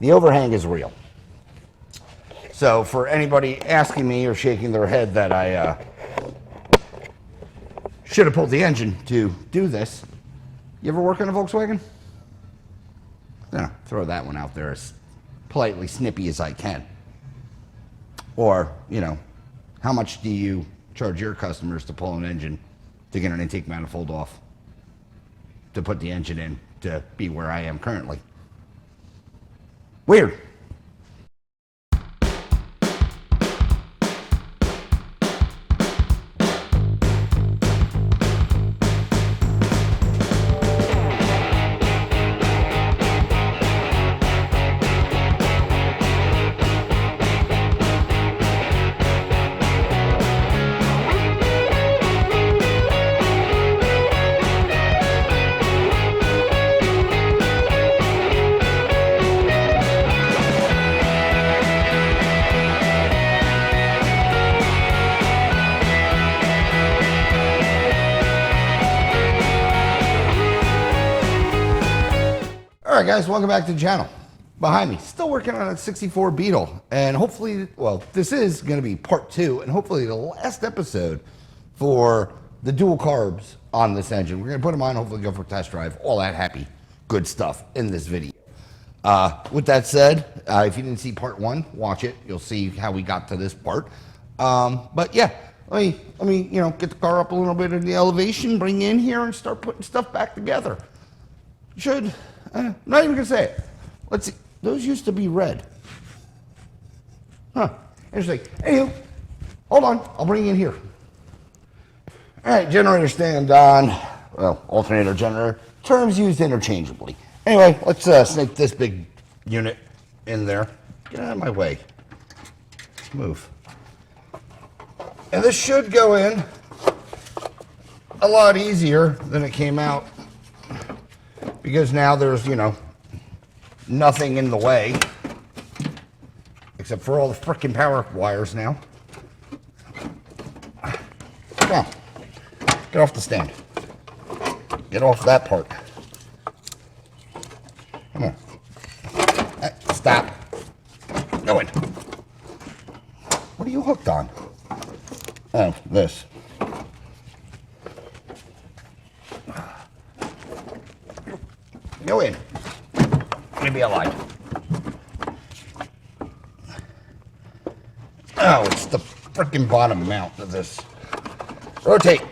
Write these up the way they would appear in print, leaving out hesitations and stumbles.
The overhang is real. So for anybody asking me or shaking their head that I should have pulled the engine to do this, you ever work on a Volkswagen? No, throw that one out there as politely snippy as I can. Or, you know, how much do you charge your customers to pull an engine to get an intake manifold off, to put the engine in to be where I am currently? Weird. Alright guys, welcome back to the channel. Behind me, still working on a 64 Beetle, and hopefully, well, this is going to be part 2, and hopefully the last episode for the dual carbs on this engine. We're going to put them on, hopefully go for a test drive, all that happy, good stuff in this video. With that said, if you didn't see part 1, watch it. You'll see how we got to this part. But yeah, let me, you know, get the car up a little bit in the elevation, bring you in here, and start putting stuff back together. Should... I'm not even gonna say it. Let's see. Those used to be red. Huh. Interesting. Anywho, hold on. I'll bring you in here. All right, generator stand on. Well, alternator generator. Terms used interchangeably. Anyway, let's snake this big unit in there. Get out of my way. Move. And this should go in a lot easier than it came out, because now there's, you know, nothing in the way except for all the frickin' power wires now. Come on, get off the stand. Get off that part. Come on. Stop. Go in. What are you hooked on? Oh, this. Go in. Maybe I lied. Oh, it's the freaking bottom mount of this. Rotate.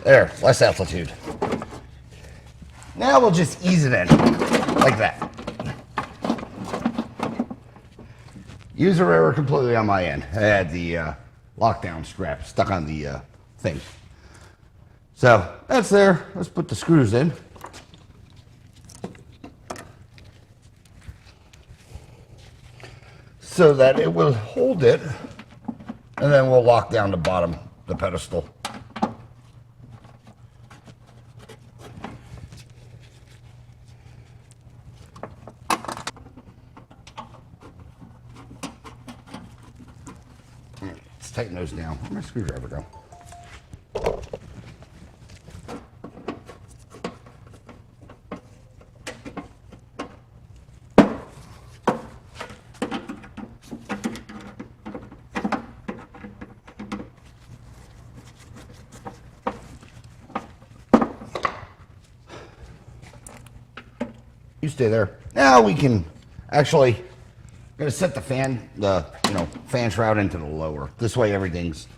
There, less altitude. Now we'll just ease it in, like that. User error completely on my end. I had the lockdown strap stuck on the thing. So, that's there. Let's put the screws in. So that it will hold it, and then we'll lock down the bottom, the pedestal. Let's tighten those down. Where'd my screwdriver go? You stay there. Now we can actually, gonna set the fan, fan shroud into the lower. This way everything's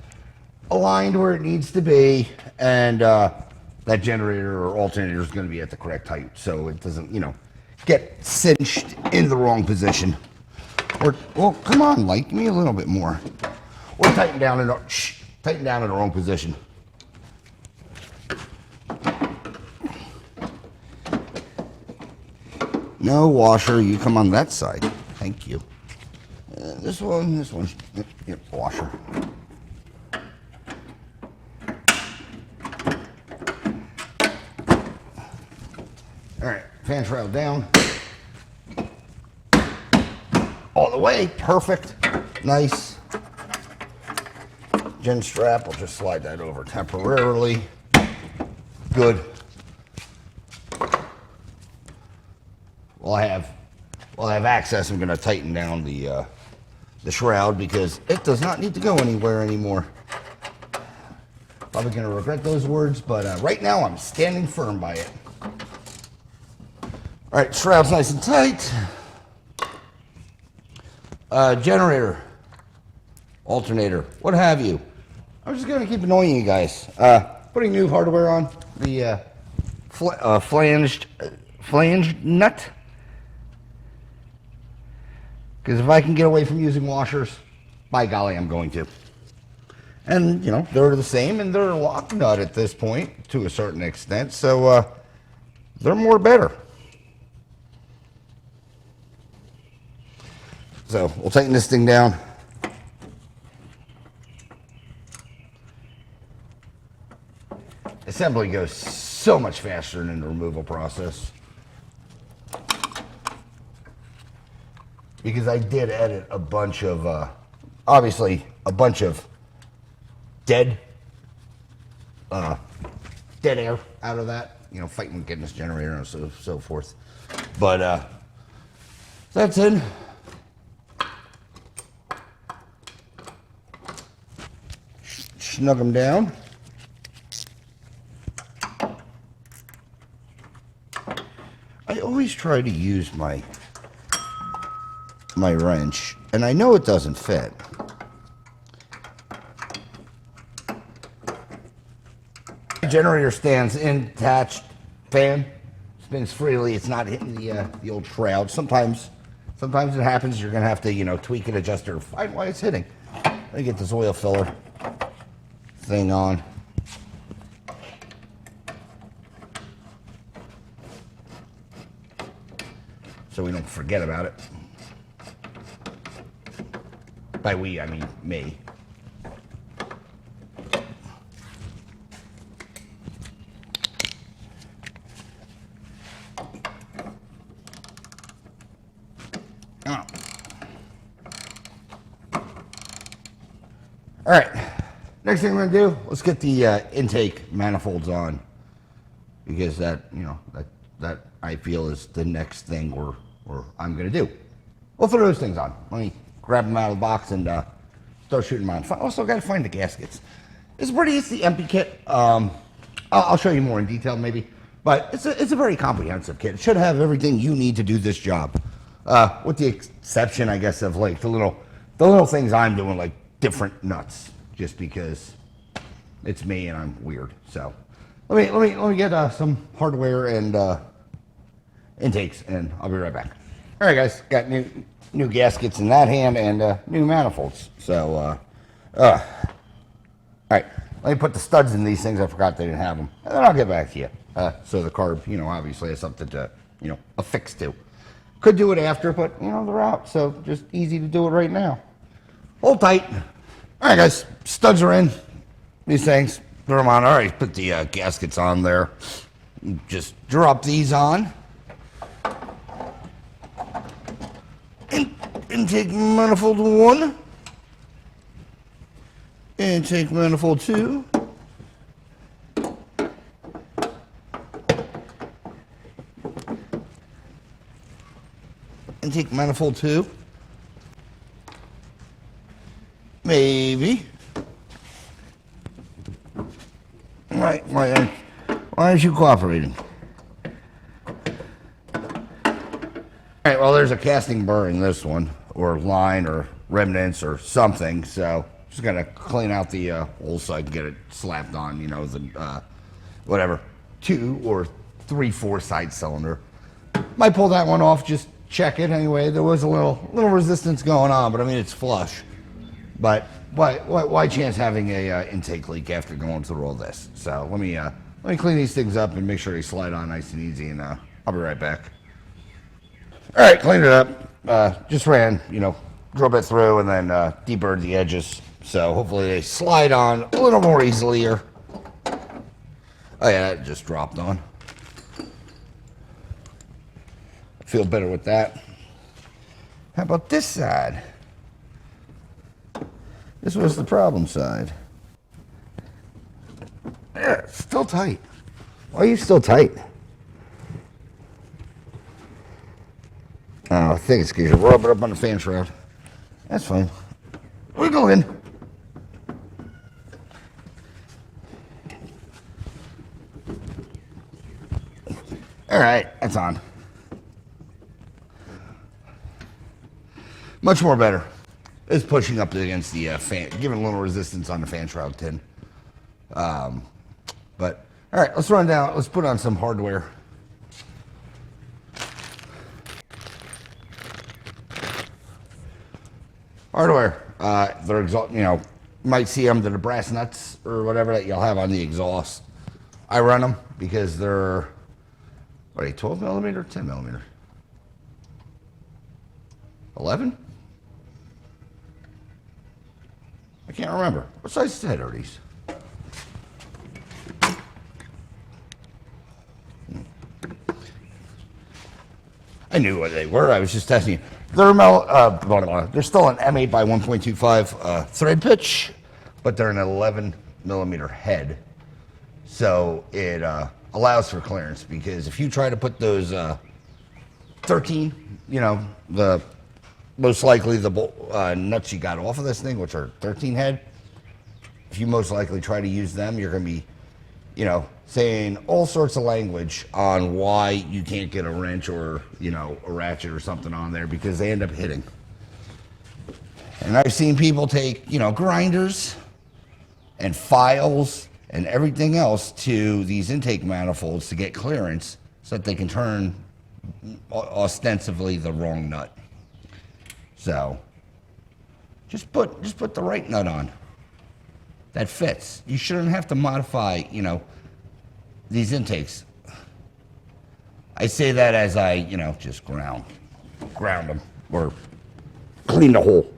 aligned where it needs to be, and that generator or alternator is gonna be at the correct height, so it doesn't, get cinched in the wrong position. Or, well, come on, light, give me a little bit more. Or tighten down in the wrong position. No washer, you come on that side. Thank you. This one, yep, washer. All right, fan shroud down. All the way, perfect, nice. Gen strap, I'll just slide that over temporarily. Good. Well, I have while I have access, I'm going to tighten down the shroud because it does not need to go anywhere anymore. Probably going to regret those words, but right now I'm standing firm by it. All right, shroud's nice and tight. Generator, alternator, what have you. I'm just going to keep annoying you guys. Putting new hardware on the flanged nut. Because if I can get away from using washers, by golly, I'm going to. And, you know, they're the same, and they're a lock nut at this point, to a certain extent, so they're more better. So, we'll tighten this thing down. Assembly goes so much faster than the removal process. Because I did edit a bunch of, obviously, a bunch of dead air out of that, you know, fighting with getting this generator and so forth. But that's in. Snug them down. I always try to use my wrench, and I know it doesn't fit. The generator stands in attached fan, spins freely. It's not hitting the old shroud. Sometimes it happens. You're gonna have to, you know, tweak it, adjust it, or find why it's hitting. Let me get this oil filler thing on. So we don't forget about it. By we, I mean me. All right, next thing we're gonna do, let's get the intake manifolds on, because that, you know, that I feel is the next thing I'm gonna do. We'll throw those things on. Let me grab them out of the box and start shooting them on. Also, got to find the gaskets. It's pretty. It's the EMPI kit. I'll show you more in detail maybe, but it's a very comprehensive kit. It should have everything you need to do this job, with the exception, I guess, of like the little things I'm doing, like different nuts, just because it's me and I'm weird. So let me get some hardware and intakes, and I'll be right back. All right, guys, got new gaskets in that hand and new manifolds. So, all right, let me put the studs in these things. I forgot they didn't have them, and then I'll get back to you. So the carb, you know, obviously has something to, you know, affix to. Could do it after, but you know they're out, so just easy to do it right now. Hold tight. All right, guys, studs are in. These things, throw them on. All right, put the gaskets on there. Just drop these on. Intake manifold 1. Intake manifold 2. Intake manifold 2. Maybe. Right, why aren't you cooperating? All right, well, there's a casting burr in this one, or line, or remnants, or something, so just gonna clean out the hole so I can get it slapped on, you know, the, whatever, 2 or 3/4 side cylinder. Might pull that one off, just check it anyway. There was a little resistance going on, but I mean, it's flush. But why chance having a intake leak after going through all this? So let me clean these things up and make sure they slide on nice and easy, and I'll be right back. All right, cleaned it up. Just ran, you know, drove it through and then deburred the edges. So hopefully they slide on a little more easily here. Oh yeah, it just dropped on. I feel better with that. How about this side? This was the problem side. Yeah, it's still tight. Why are you still tight? Oh, I think it's because you're rubbing up on the fan shroud. That's fine. Wiggle in. All right, that's on. Much more better. It's pushing up against the fan, giving a little resistance on the fan shroud tin. But all right, let's run down. Let's put on some hardware. Hardware. They're exhaust. You know, you might see them. They're the brass nuts or whatever that you'll have on the exhaust. I run them because they're what are they? 12 millimeter, 10 millimeter, 11. I can't remember. What size head are these? I knew what they were. I was just testing. They're they're still an M8 by 1.25 thread pitch, but they're an 11 millimeter head. So it allows for clearance, because if you try to put those 13, you know, the most likely the nuts you got off of this thing, which are 13 head, if you most likely try to use them, you're going to be, you know, saying all sorts of language on why you can't get a wrench or, you know, a ratchet or something on there, because they end up hitting. And I've seen people take, you know, grinders and files and everything else to these intake manifolds to get clearance so that they can turn ostensibly the wrong nut. So just put the right nut on that fits. You shouldn't have to modify, you know, these intakes. I say that as I, you know, just ground them or clean the hole.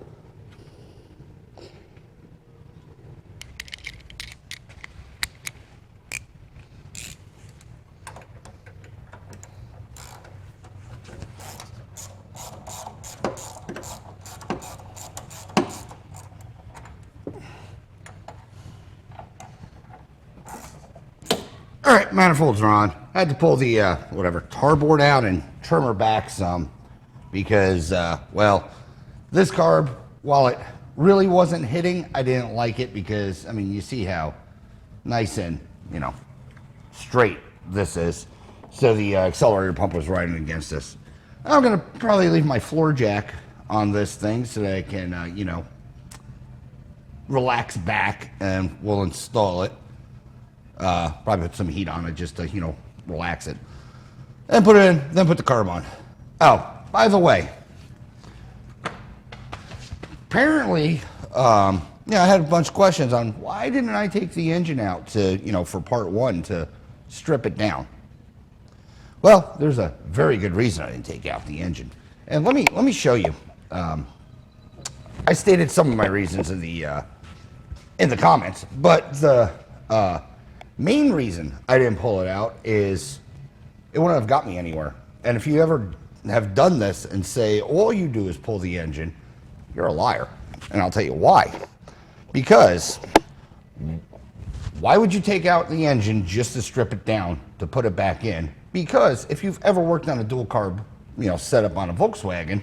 All right, manifolds are on. I had to pull the whatever tar board out and trim her back some, because well, this carb, while it really wasn't hitting, I didn't like it, because I mean, you see how nice and, you know, straight this is. So the accelerator pump was riding against this. I'm gonna probably leave my floor jack on this thing so that I can you know, relax back, and we'll install it. Probably put some heat on it just to, you know, relax it. And put it in, then put the carb on. Oh, by the way, apparently, yeah, I had a bunch of questions on why didn't I take the engine out to, you know, for part one to strip it down. Well, there's a very good reason I didn't take out the engine. And let me show you. I stated some of my reasons in the comments, but the main reason I didn't pull it out is it wouldn't have got me anywhere. And if you ever have done this and say all you do is pull the engine, you're a liar. And I'll tell you why. Because why would you take out the engine just to strip it down to put it back in? Because if you've ever worked on a dual carb, you know, setup on a Volkswagen,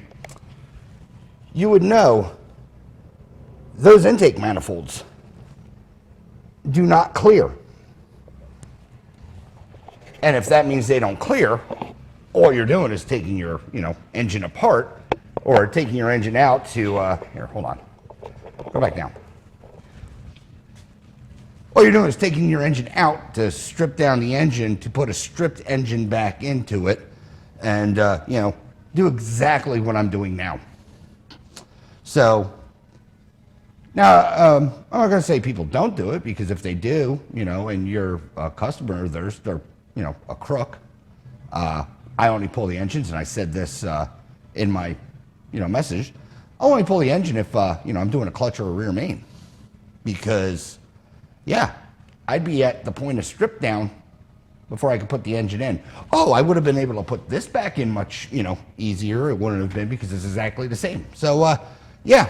you would know those intake manifolds do not clear. And if that means they don't clear, all you're doing is taking your, you know, engine apart, or taking your engine out to, here, hold on, go back down. All you're doing is taking your engine out to strip down the engine, to put a stripped engine back into it, and, you know, do exactly what I'm doing now. So, now, I'm not going to say people don't do it, because if they do, you know, and you're a customer of theirs, they're, you know, a crook. I only pull the engines, and I said this in my, you know, message. I only pull the engine if, you know, I'm doing a clutch or a rear main, because, yeah, I'd be at the point of strip down before I could put the engine in. Oh, I would have been able to put this back in much, you know, easier. It wouldn't have been, because it's exactly the same. So, yeah.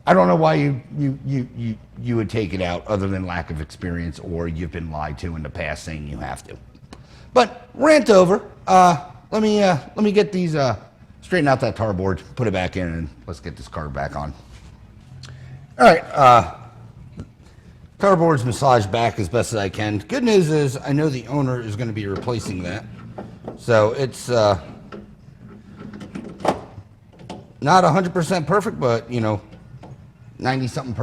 I don't know why you would take it out, other than lack of experience, or you've been lied to in the past saying you have to. But rant over. let me get these, straighten out that tar board, put it back in, and let's get this carb back on. All right, tar board's massaged back as best as I can. Good news is I know the owner is going to be replacing that, so it's not 100% perfect, but 90-something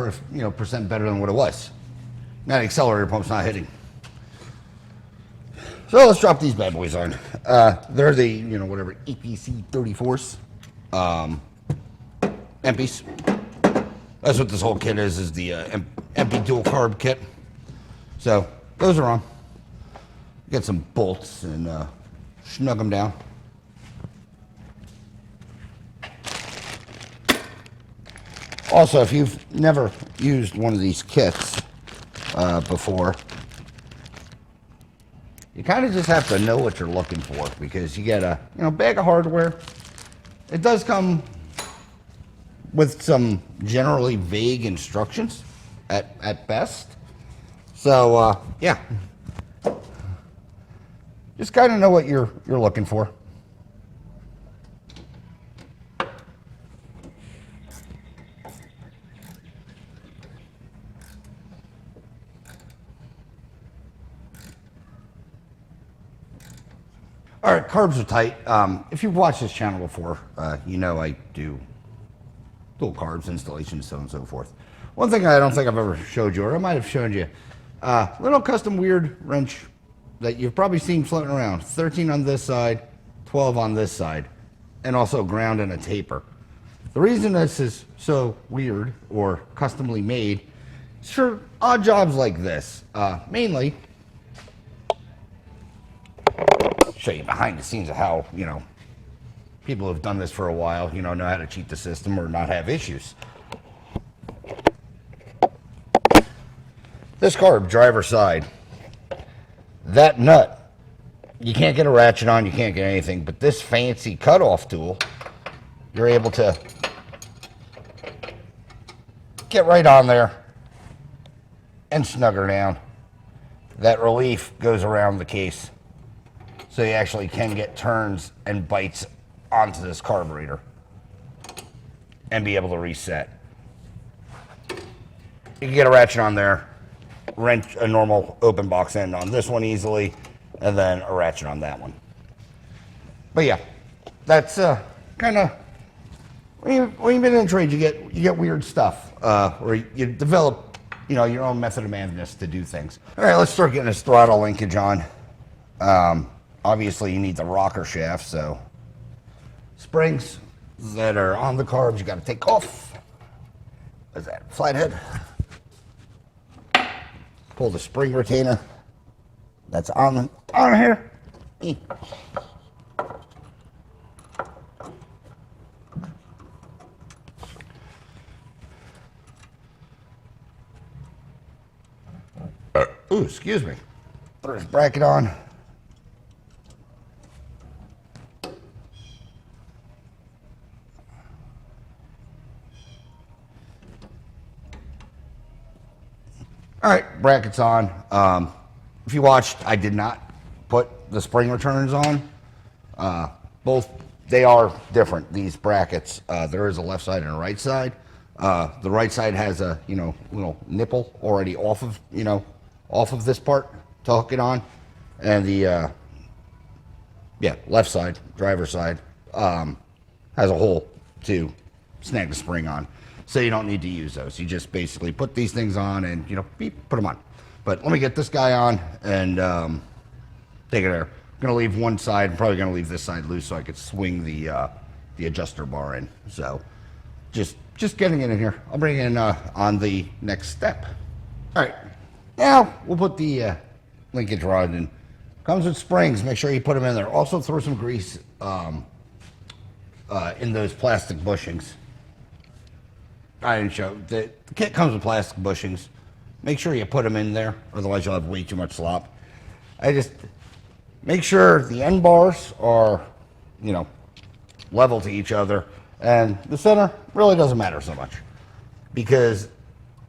percent better than what it was. That accelerator pump's not hitting. So let's drop these bad boys on. They're the, whatever, EPC 34s, EMPIs. That's what this whole kit is the EMPI dual carb kit. So those are on. Get some bolts and snug them down. Also, if you've never used one of these kits before, you kind of just have to know what you're looking for, because you get a bag of hardware. It does come with some generally vague instructions at best. So yeah, just kind of know what you're looking for. All right, carbs are tight. If you've watched this channel before, you know I do dual carbs, installations, so on and so forth. One thing I don't think I've ever showed you, or I might have shown you, little custom weird wrench that you've probably seen floating around. 13 on this side, 12 on this side, and also ground and a taper. The reason this is so weird or customly made is for odd jobs like this. Mainly, show you behind the scenes of how, people who've done this for a while, know how to cheat the system or not have issues. This carb, driver side, that nut, you can't get a ratchet on, you can't get anything, but this fancy cutoff tool, you're able to get right on there and snug her down. That relief goes around the case, so you actually can get turns and bites onto this carburetor and be able to reset. You can get a ratchet on there, wrench a normal open box end on this one easily, and then a ratchet on that one. But yeah, that's kind of, when you've been in trade, you get weird stuff, or you develop your own method of madness to do things. All right, let's start getting this throttle linkage on. Obviously, you need the rocker shaft, so springs that are on the carbs you got to take off. What's that? Flathead. Pull the spring retainer that's on here. Ooh, excuse me. Throw this bracket on. All right, brackets on. If you watched, I did not put the spring returns on. Both, they are different, these brackets. There is a left side and a right side. The right side has a, little nipple already off of this part to hook it on. And the, left side, driver's side, has a hole to snag the spring on. So you don't need to use those. You just basically put these things on and, beep, put them on. But let me get this guy on and take it there. I'm going to leave one side. I'm probably going to leave this side loose so I could swing the adjuster bar in. So just getting it in here. I'll bring it in on the next step. All right. Now we'll put the linkage rod in. Comes with springs. Make sure you put them in there. Also throw some grease in those plastic bushings. I didn't show. The kit comes with plastic bushings. Make sure you put them in there, otherwise you'll have way too much slop. I just make sure the end bars are, level to each other, and the center really doesn't matter so much because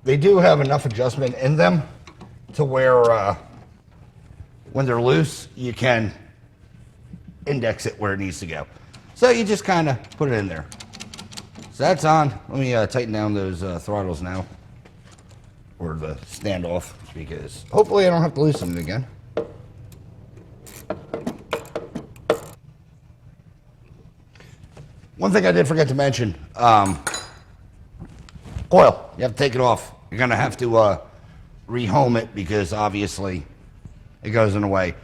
they do have enough adjustment in them to where when they're loose, you can index it where it needs to go. So you just kind of put it in there. So that's on. Let me tighten down those throttles now, or the standoff, because hopefully I don't have to loosen it again. One thing I did forget to mention, coil, you have to take it off. You're going to have to rehome it because obviously it goes in the way,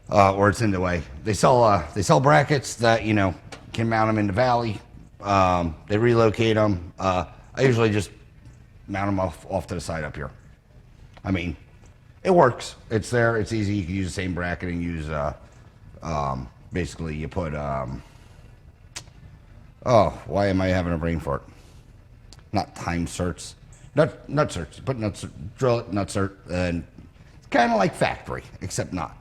or it's in the way. They sell brackets that, you know, can mount them in the valley. They relocate them. I usually just mount them off to the side up here. I mean, it works. It's there. It's easy. You can use the same bracket and use, basically you put, oh, why am I having a brain fart? Not time certs. Nut certs. You put nuts, drill it, nut cert, and it's kind of like factory, except not.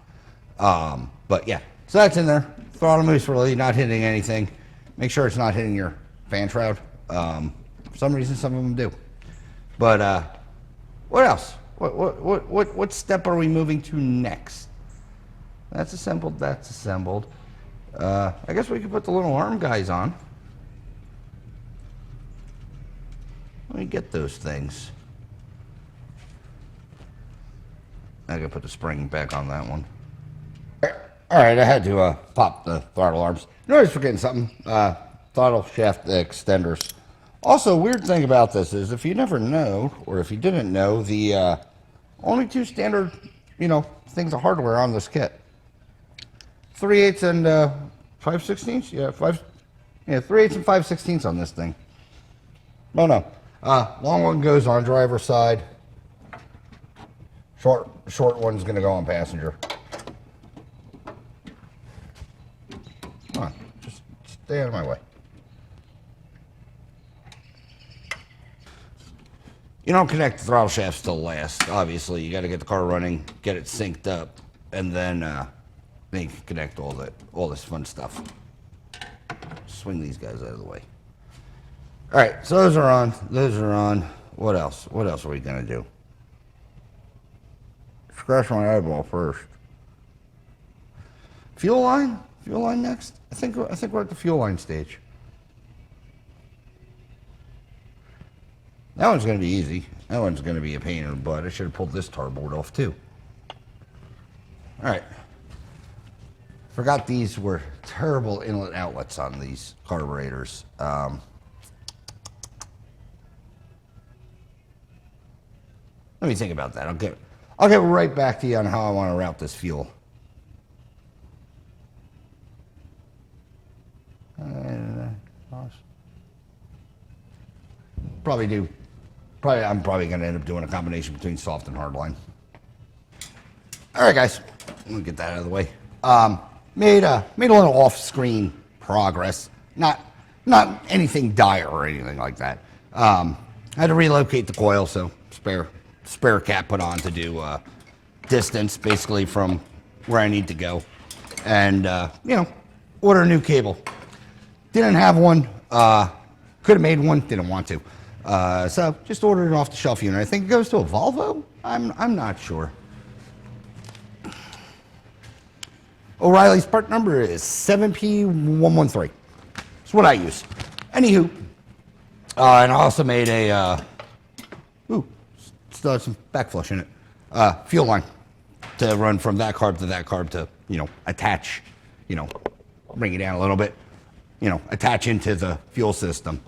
But yeah, so that's in there. Throttle moose really not hitting anything. Make sure it's not hitting your fan shroud. For some reason, some of them do. But what else? What step are we moving to next? That's assembled. That's assembled. I guess we could put the little arm guys on. Let me get those things. I gotta put the spring back on that one. All right, I had to pop the throttle arms. No, I was forgetting something. Throttle shaft extenders. Also, weird thing about this is if you never know, or if you didn't know, the only two standard, you know, things of hardware on this kit. 3/8 and 5/16. Yeah, 3/8 and 5/16 on this thing. Oh no. Long one goes on driver's side. Short one's gonna go on passenger. Come on, just stay out of my way. You don't connect the throttle shafts till last. Obviously, you got to get the car running, get it synced up, and then you can connect all this fun stuff. Swing these guys out of the way. All right, so those are on. Those are on. What else? What else are we gonna do? Scratch my eyeball first. Fuel line. Fuel line next. I think we're at the fuel line stage. That one's gonna be easy. That one's gonna be a pain in the butt. I should have pulled this tar board off too. All right. Forgot these were terrible inlet outlets on these carburetors. Let me think about that. I'll get right back to you on how I want to route this fuel. I'm probably going to end up doing a combination between soft and hard line. All right, guys. Let me get that out of the way. Made a little off-screen progress. Not anything dire or anything like that. I had to relocate the coil, so spare cap put on to do distance, basically from where I need to go, and you know, order a new cable. Didn't have one. Could have made one. Didn't want to. So just ordered an off-the-shelf unit. I think it goes to a Volvo. I'm not sure. O'Reilly's part number is 7P113. That's what I use. Anywho, and I also made a still has some backflush in it. Fuel line to run from that carb to, you know, attach, you know, bring it down a little bit, you know, attach into the fuel system.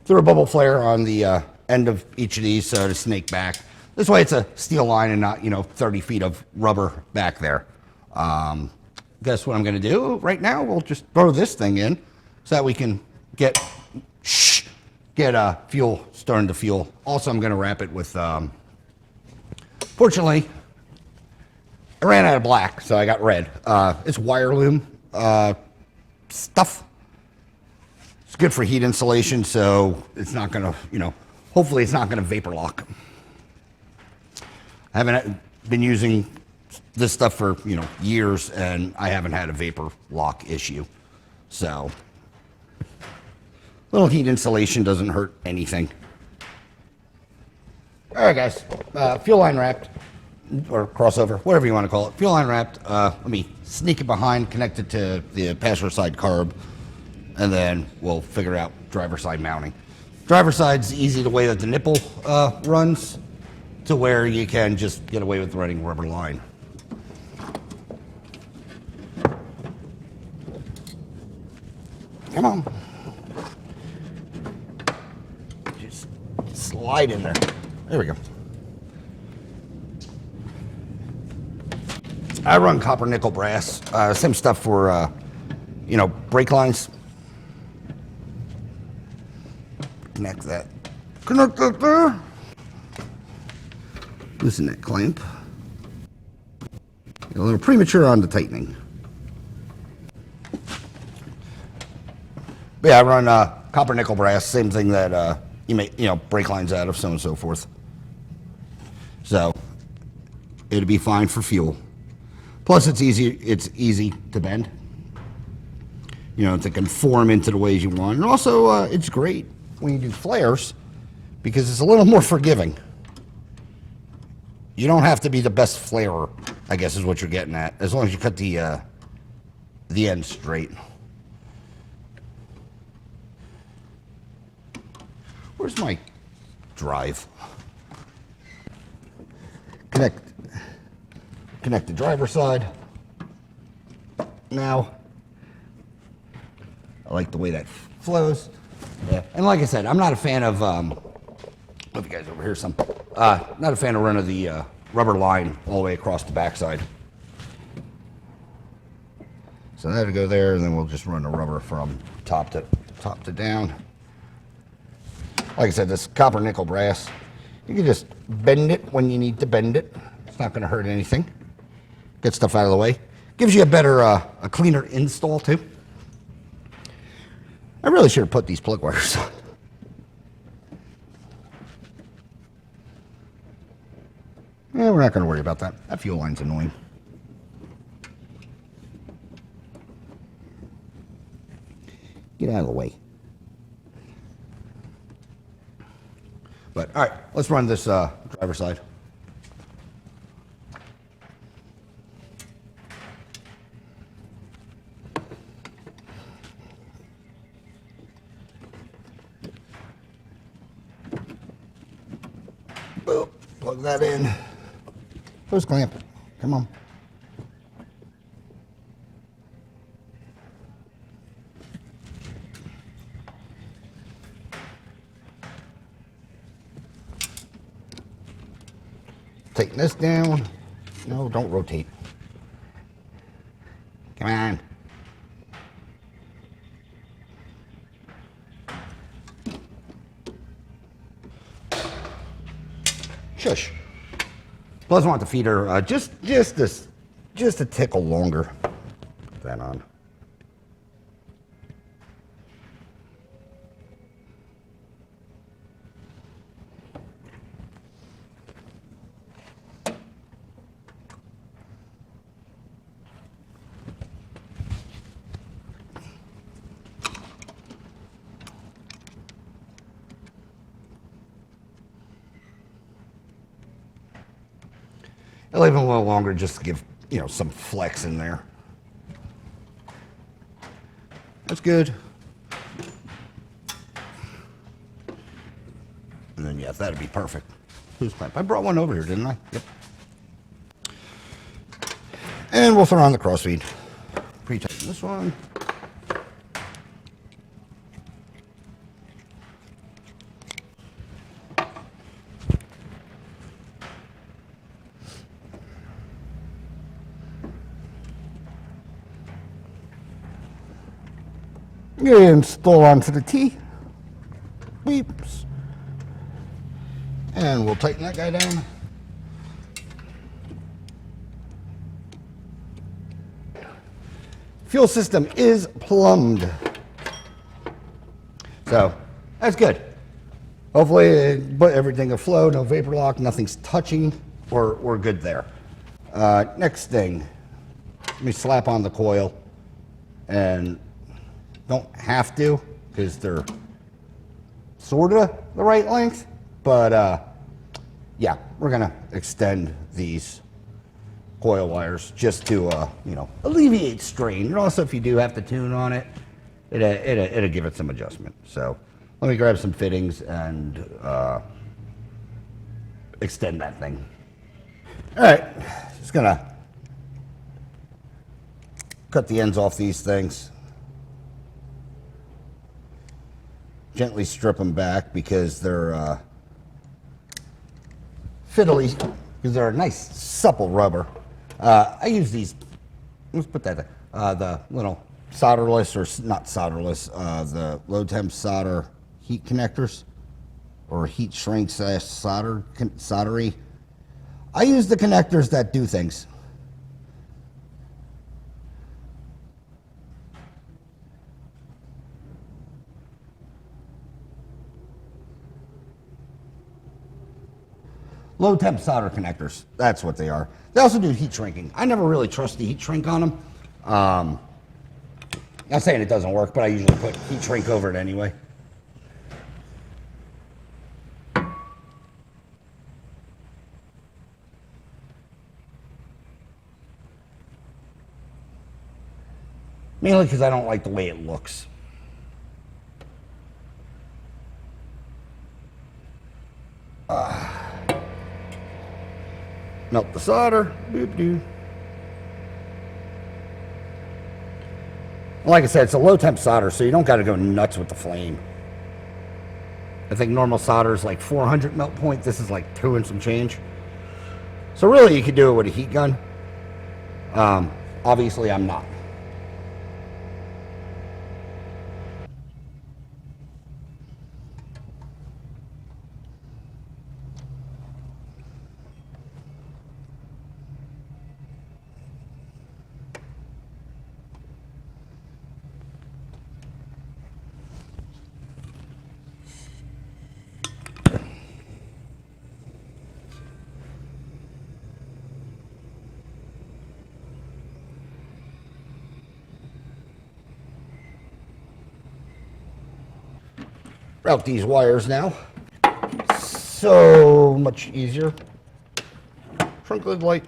Threw a bubble flare on the end of each of these to snake back. This way it's a steel line and not, you know, 30 feet of rubber back there. Guess what I'm going to do right now? We'll just throw this thing in so that we can get fuel starting to fuel. Also, I'm going to wrap it with, fortunately, I ran out of black, so I got red. It's wire loom stuff. It's good for heat insulation, so it's not going to, you know, hopefully it's not going to vapor lock. I haven't been using this stuff for, you know, years, and I haven't had a vapor lock issue. So, little heat insulation doesn't hurt anything. All right, guys, fuel line wrapped. or crossover, whatever you want to call it, fuel line wrapped. Let me sneak it behind, connect it to the passenger side carb, and then we'll figure out driver side mounting. Driver side's easy the way that the nipple runs, to where you can just get away with running rubber line. Come on. Just slide in there. There we go. I run copper, nickel, brass. Same stuff for, you know, brake lines. Connect that. Connect that there. Loosen that clamp. A little premature on the tightening. But yeah, I run copper, nickel, brass. Same thing that you make, you know, brake lines out of, so on and so forth. So it'll be fine for fuel. Plus, it's easy to bend. You know, to conform into the ways you want. And also, it's great when you do flares because it's a little more forgiving. You don't have to be the best flarer, I guess is what you're getting at, as long as you cut the end straight. Where's my drive? Connect the driver's side. Now, I like the way that flows. Yeah, and like I said, I'm not a fan of, hope you guys over here some, not a fan of running the rubber line all the way across the backside. So that'll go there, and then we'll just run the rubber from top to down. Like I said, this copper, nickel, brass, you can just bend it when you need to bend it. It's not going to hurt anything. Get stuff out of the way. Gives you a better, a cleaner install too. I really should have put these plug wires on. Yeah, we're not going to worry about that. That fuel line's annoying. Get out of the way. But, all right, let's run this driver's side. Boop, plug that in. Hose clamp, come on. Tighten this down. No, don't rotate. Come on. Shush. Plus, I want the feeder just a tickle longer. Put that on. I'll leave them a little longer just to give, you know, some flex in there. That's good. And then, yes, that'd be perfect. Who's clamp? I brought one over here, didn't I? Yep. And we'll throw on the crossfeed. Pre-tighten this one. Install onto the T. Beeps. And we'll tighten that guy down. Fuel system is plumbed. So that's good. Hopefully it put everything afloat, no vapor lock, nothing's touching. We're good there. Next thing, let me slap on the coil, and don't have to because they're sort of the right length, but yeah, we're gonna extend these coil wires just to, you know, alleviate strain. And also, if you do have to tune on it, it'll give it some adjustment. So let me grab some fittings and extend that thing. All right, just gonna cut the ends off these things. Gently strip them back because they're fiddly, because they're a nice supple rubber. I use these, let's put that there, the little solderless, or not solderless, the low temp solder heat connectors, or heat shrink / soldery. I use the connectors that do things. Low temp solder connectors, that's what they are. They also do heat shrinking. I never really trust the heat shrink on them. Not saying it doesn't work, but I usually put heat shrink over it anyway. Mainly because I don't like the way it looks. Melt the solder. Boop doo. Like I said, it's a low temp solder, so you don't got to go nuts with the flame. I think normal solder is like 400 melt point. This is like 2 and some change. So really, you could do it with a heat gun. Obviously, I'm not. Route these wires now. So much easier. Trunk lid light.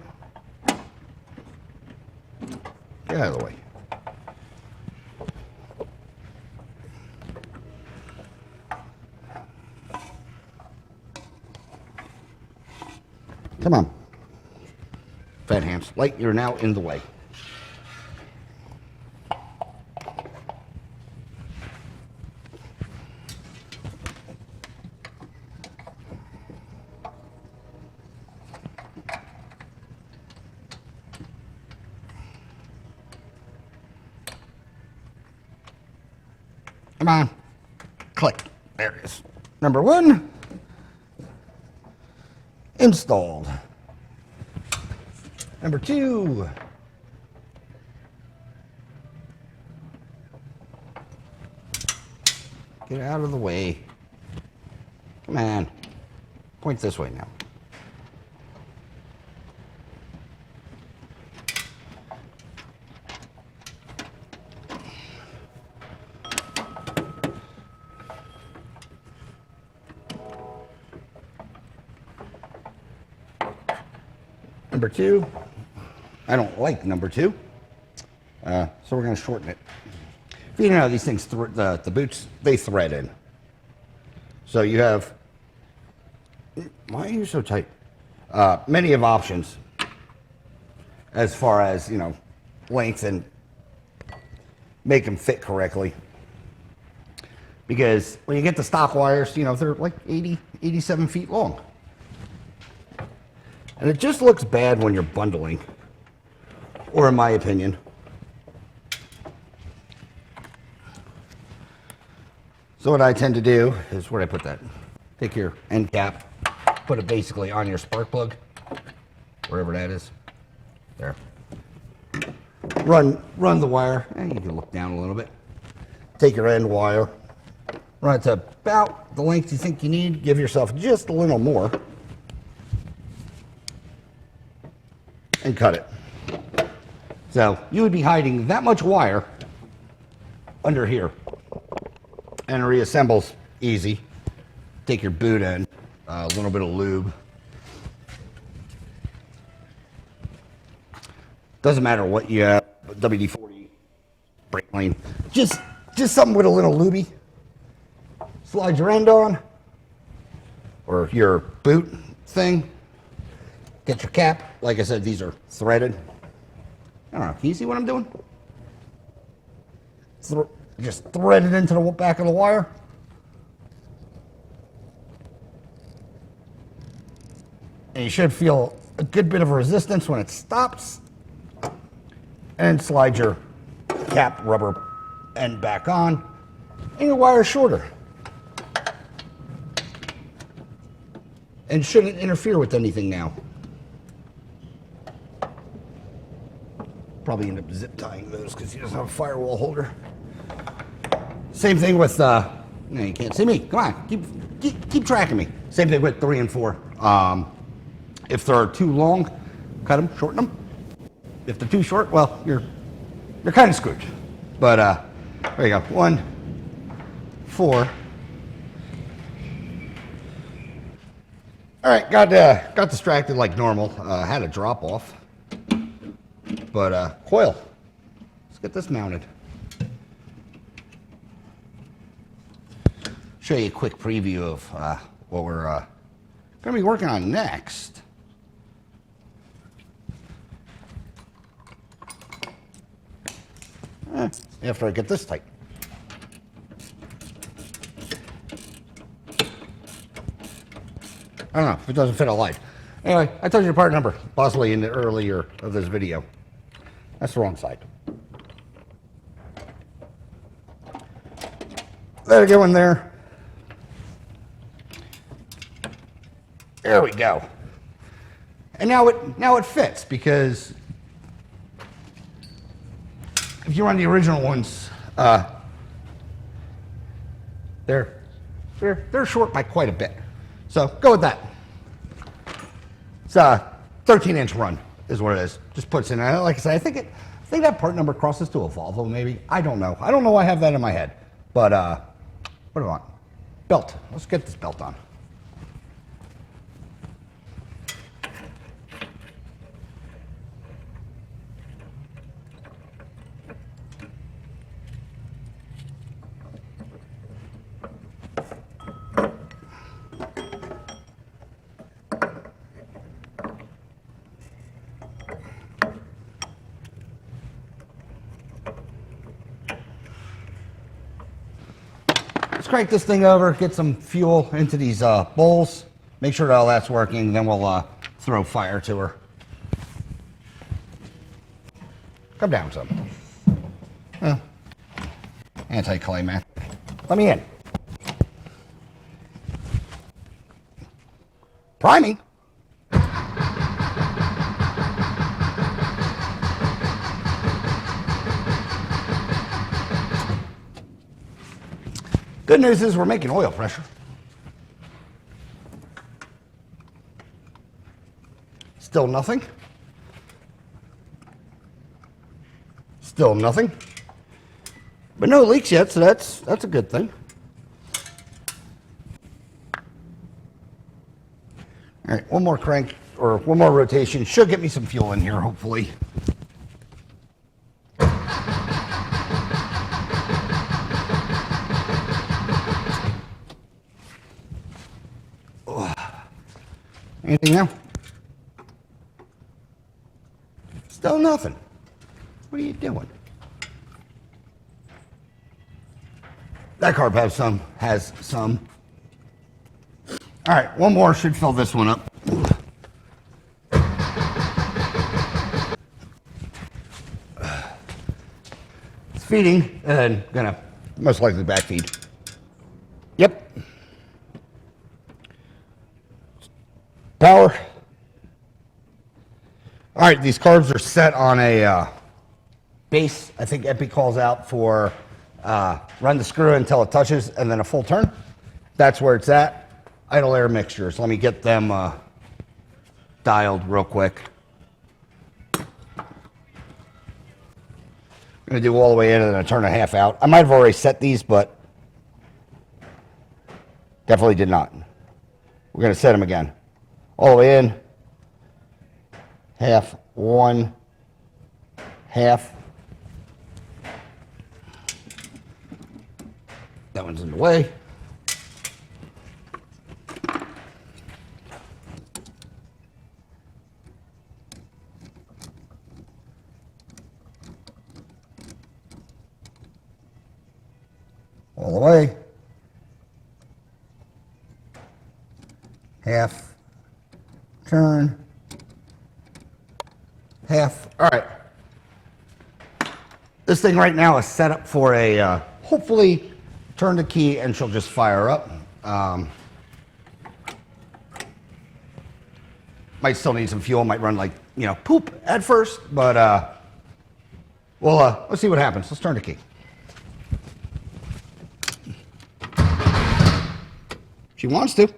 Get out of the way. Come on. Fat hands. Light, you're now in the way. Come on. Click. There it is. Number 1. Installed. Number 2. Get out of the way. Come on. Point this way now. Number 2, I don't like number 2, so we're going to shorten it. If you know, these things, the boots, they thread in. So you have, why are you so tight? Many of options as far as, you know, length and make them fit correctly. Because when you get the stock wires, you know, they're like 80, 87 feet long. And it just looks bad when you're bundling, or in my opinion. So what I tend to do is, where'd I put that? Take your end cap, put it basically on your spark plug, wherever that is. There. Run the wire, and you can look down a little bit. Take your end wire, run it to about the length you think you need. Give yourself just a little more. And cut it. So you would be hiding that much wire under here. And it reassembles easy. Take your boot end, a little bit of lube, Doesn't matter what you have, WD-40, brake clean. Just something with a little lubey. Slide your end on, or your boot thing. Get your cap. Like I said, these are threaded. I don't know. Can you see what I'm doing? Just thread it into the back of the wire. And you should feel a good bit of resistance when it stops. And slide your cap rubber end back on. And your wire is shorter. And shouldn't interfere with anything now. Probably end up zip tying those because he doesn't have a firewall holder. Same thing with, no, you can't see me. Come on, keep tracking me. Same thing with 3 and 4. If they're too long, cut them, shorten them. If they're too short, well, you're kind of screwed. But there you go. 1, 4. All right, got distracted like normal. Had a drop off. But coil. Let's get this mounted. Show you a quick preview of what we're going to be working on next. After I get this tight. I don't know if it doesn't fit a light. Anyway, I told you the part number, possibly in the earlier of this video. That's the wrong side. Let it go in there. There we go. And now it fits, because if you run the original ones, they're short by quite a bit. So go with that. It's a 13-inch run is what it is. Just puts in. Like I said, I think that part number crosses to a Volvo maybe. I don't know. I don't know why I have that in my head. But what do I want? Belt. Let's get this belt on. Let's crank this thing over, get some fuel into these bowls, make sure that all that's working, then we'll throw fire to her. Come down some. Anti-clay, man. Let me in. Priming. Good news is we're making oil pressure. Still nothing. Still nothing. But no leaks yet, so that's a good thing. All right, one more crank or one more rotation should get me some fuel in here, hopefully. Anything now? Still nothing. What are you doing? That carb has some. All right, one more should fill this one up. It's feeding and gonna most likely backfeed. Yep. Power. All right, these carbs are set on a base. I think EMPI calls out for run the screw until it touches and then a full turn. That's where it's at. Idle air mixtures. Let me get them dialed real quick. I'm going to do all the way in and then I turn a half out. I might have already set these, but definitely did not. We're going to set them again. All the way in, half, 1, half. That one's in the way. All the way. Half. Turn. Half. All right. This thing right now is set up for a, hopefully, turn the key and she'll just fire up. Might still need some fuel, might run like, you know, poop at first, but well, let's see what happens. Let's turn the key. She wants to.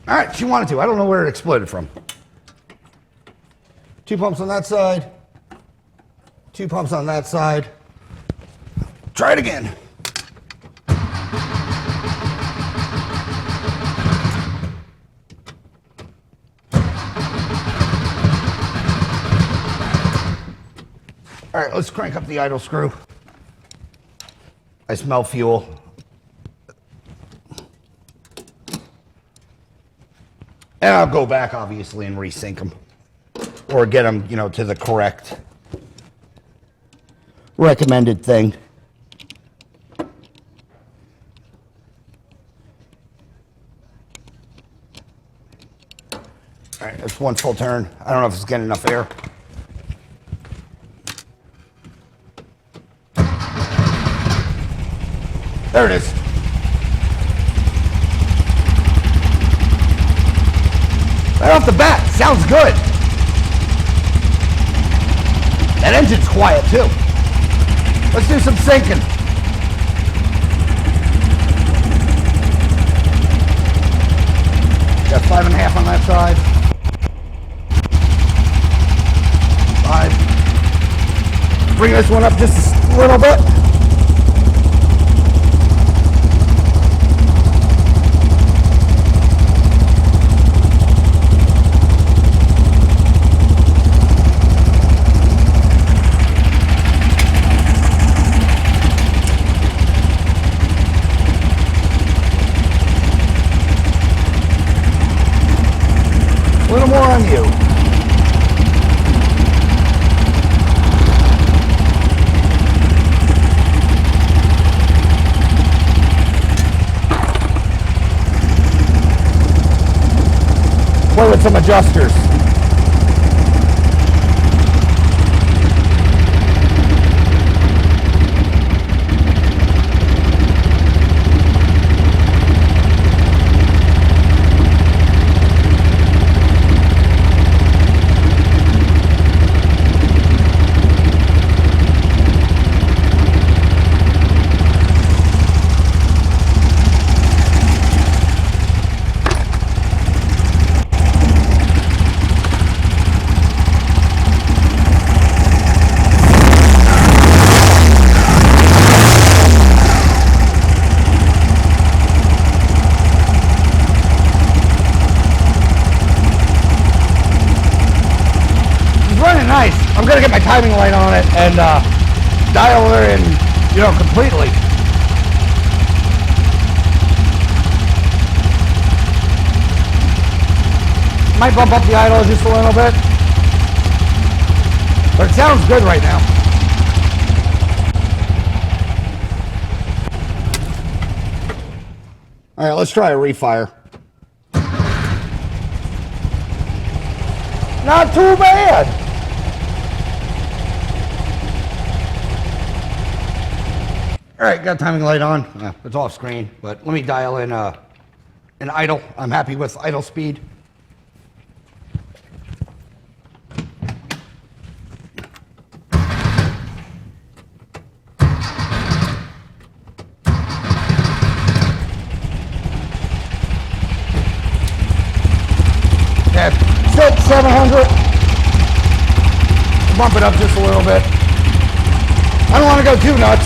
All right, she wanted to. I don't know where it exploded from. 2 pumps on that side. 2 pumps on that side. Try it again. All right, let's crank up the idle screw. I smell fuel. And I'll go back, obviously, and resync them. Or get them, you know, to the correct recommended thing. All right, that's 1 full turn. I don't know if it's getting enough air. There it is. Right off the bat, sounds good. That engine's quiet too. Let's do some syncing. Got 5.5 on that side. 5. Bring this one up just a little bit. A little more on you. Play with some adjusters. Nice. I'm gonna get my timing light on it and dial her in, you know, completely. Might bump up the idle just a little bit, but it sounds good right now. All right, let's try a refire. Not too bad. All right, got timing light on. It's off screen, but let me dial in an idle. I'm happy with idle speed. Yeah, 600, 700. Bump it up just a little bit. I don't want to go too nuts.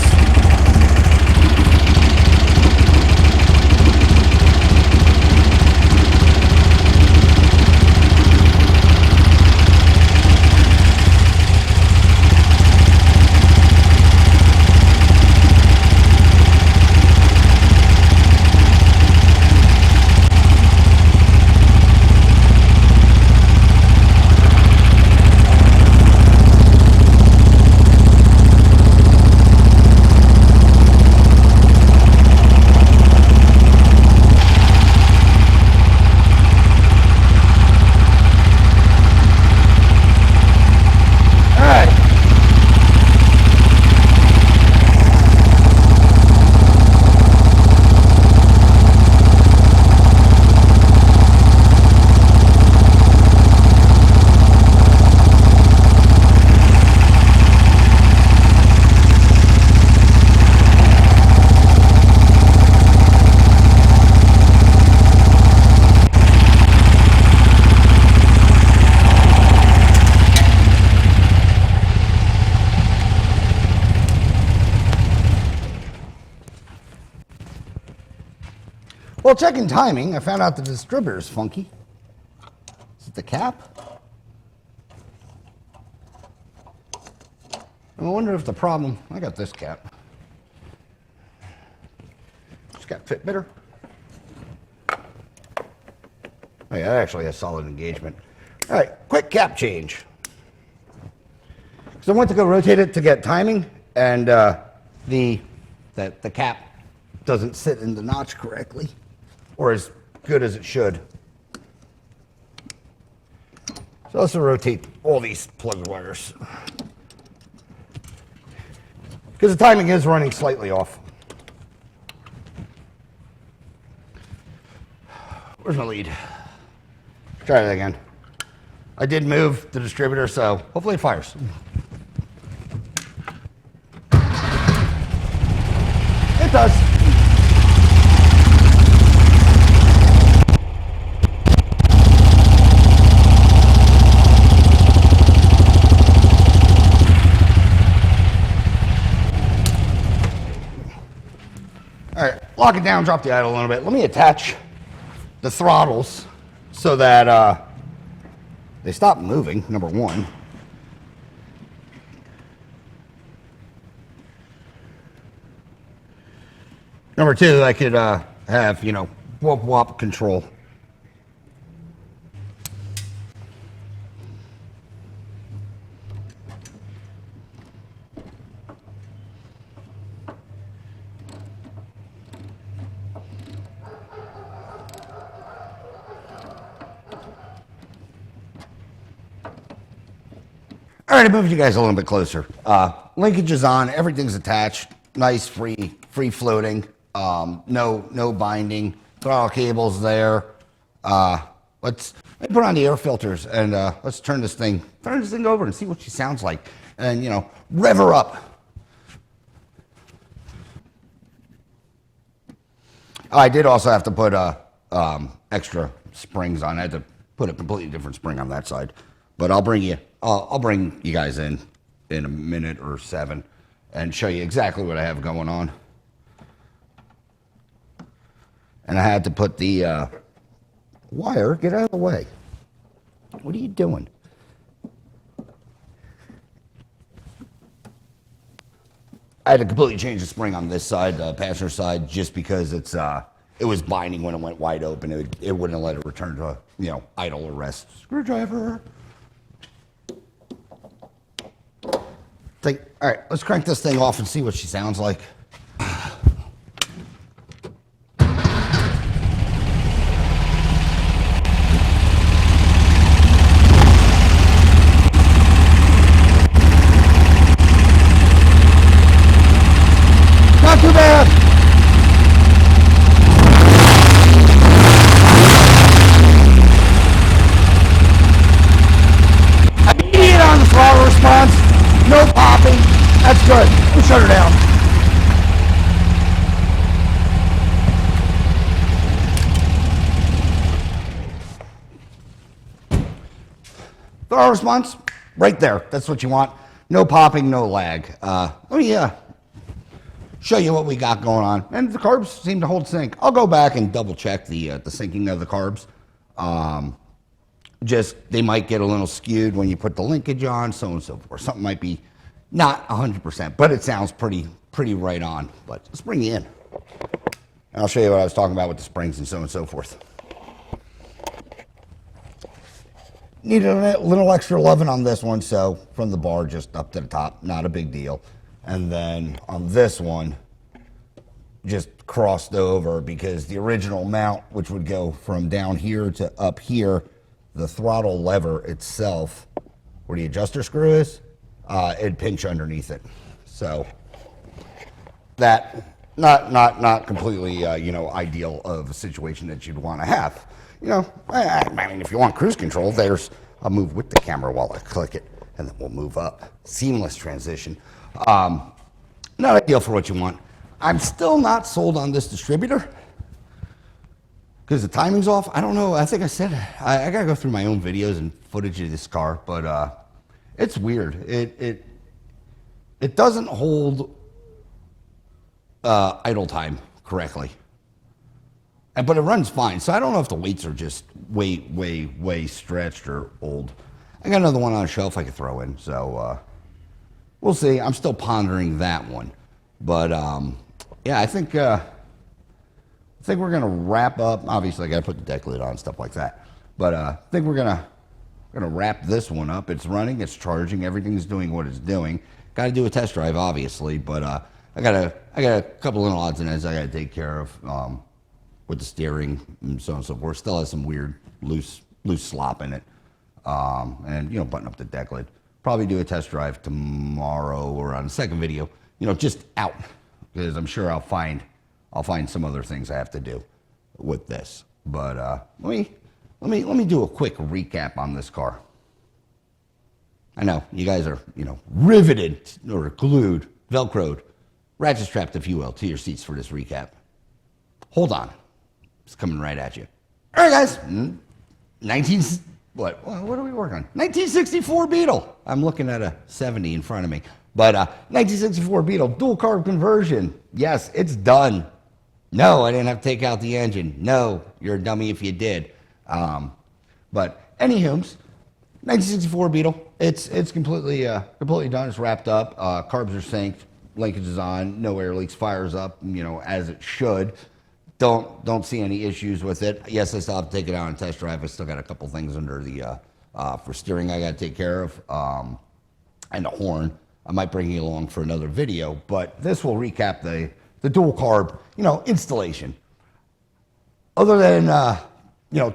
Well, checking timing, I found out the distributor is funky. Is it the cap? I wonder if the problem, I got this cap. This cap fit better. Oh yeah, that actually has solid engagement. All right, quick cap change. So I went to go rotate it to get timing, and the cap doesn't sit in the notch correctly, or as good as it should. So let's rotate all these plug wires, because the timing is running slightly off. Where's my lead? Try that again. I did move the distributor, so hopefully it fires. It does. All right, lock it down, drop the idle a little bit. Let me attach the throttles so that they stop moving, number one. Number two, I could have, you know, whoop whop control. All right, I moved you guys a little bit closer. Linkage is on, everything's attached, nice, free floating, no binding, throttle cables there. Let me put on the air filters and let's turn this thing over and see what she sounds like, and you know, rev her up. I did also have to put extra springs on. I had to put a completely different spring on that side, but I'll bring you guys in a minute or seven and show you exactly what I have going on. And I had to put the wire, get out of the way. What are you doing? I had to completely change the spring on this side, the passenger side, just because it was binding when it went wide open. It wouldn't let it return to, you know, idle or rest. Screwdriver. All right, let's crank this thing off and see what she sounds like. Not too bad. Immediate on the throttle response. No popping. That's good. We'll shut her down. Throttle response, right there. That's what you want. No popping, no lag. Let me show you what we got going on. And the carbs seem to hold sync. I'll go back and double check the syncing of the carbs. Just, they might get a little skewed when you put the linkage on, so on and so forth. Something might be not 100%, but it sounds pretty right on. But let's bring you in. And I'll show you what I was talking about with the springs and so on and so forth. Needed a little extra loving on this one, so from the bar just up to the top, not a big deal. And then on this one, just crossed over because the original mount, which would go from down here to up here, the throttle lever itself, where the adjuster screw is, it'd pinch underneath it. So that not completely you know, ideal of a situation that you'd want to have. You know, I mean, if you want cruise control, I'll move with the camera while I click it, and then we'll move up. Seamless transition. Not ideal for what you want. I'm still not sold on this distributor because the timing's off. I don't know. I think I said I gotta go through my own videos and footage of this car, but it's weird. It doesn't hold idle time correctly. but it runs fine. So I don't know if the weights are just way stretched or old. I got another one on a shelf I could throw in, so we'll see. I'm still pondering that one, but yeah, I think we're gonna wrap up. Obviously, I got to put the deck lid on and stuff like that, but I think we're gonna wrap this one up. It's running, it's charging, everything's doing what it's doing. Got to do a test drive, obviously, but I got a couple little odds and ends I got to take care of with the steering and so on and so forth. Still has some weird loose slop in it, and button up the deck lid. Probably do a test drive tomorrow or on the second video. Just out, because I'm sure I'll find some other things I have to do with this. But let me do a quick recap on this car. I know you guys are riveted or glued, velcroed, ratchet strapped, if you will, to your seats for this recap. Hold on, it's coming right at you. All right, guys. What are we working on? 1964 Beetle. I'm looking at a 70 in front of me, but 1964 Beetle dual carb conversion. Yes, it's done. No, I didn't have to take out the engine. No, you're a dummy if you did. But anywho's, 1964 Beetle. It's completely done. It's wrapped up. Carbs are synced. Linkage is on. No air leaks. Fires up. As it should. Don't see any issues with it. Yes, I still have to take it out and test drive. I still got a couple things under the for steering I got to take care of, and the horn. I might bring you along for another video, but this will recap the dual carb installation. Other than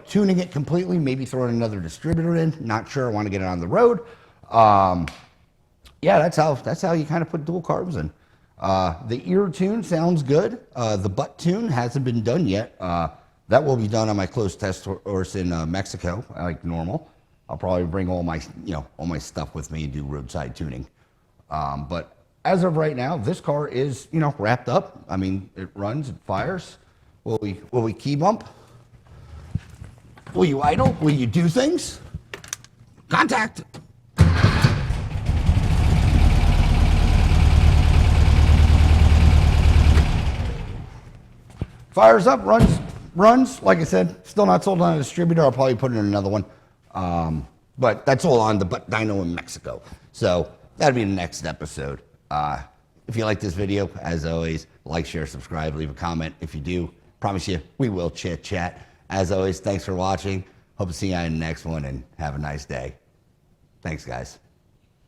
tuning it completely, maybe throwing another distributor in. Not sure. I want to get it on the road. Yeah, that's how you kind of put dual carbs in. The ear tune sounds good. The butt tune hasn't been done yet. That will be done on my closed test horse in Mexico, like normal. I'll probably bring all my stuff with me and do roadside tuning. But as of right now, this car is wrapped up. I mean, it runs, it fires. Will we key bump? Will you idle? Will you do things? Contact. Fires up, runs. Like I said, still not sold on a distributor. I'll probably put in another one. But that's all on the Butt Dyno in Mexico. So that'll be the next episode. If you like this video, as always, like, share, subscribe, leave a comment. If you do, promise you, we will chit chat. As always, thanks for watching. Hope to see you in the next one, and have a nice day. Thanks, guys.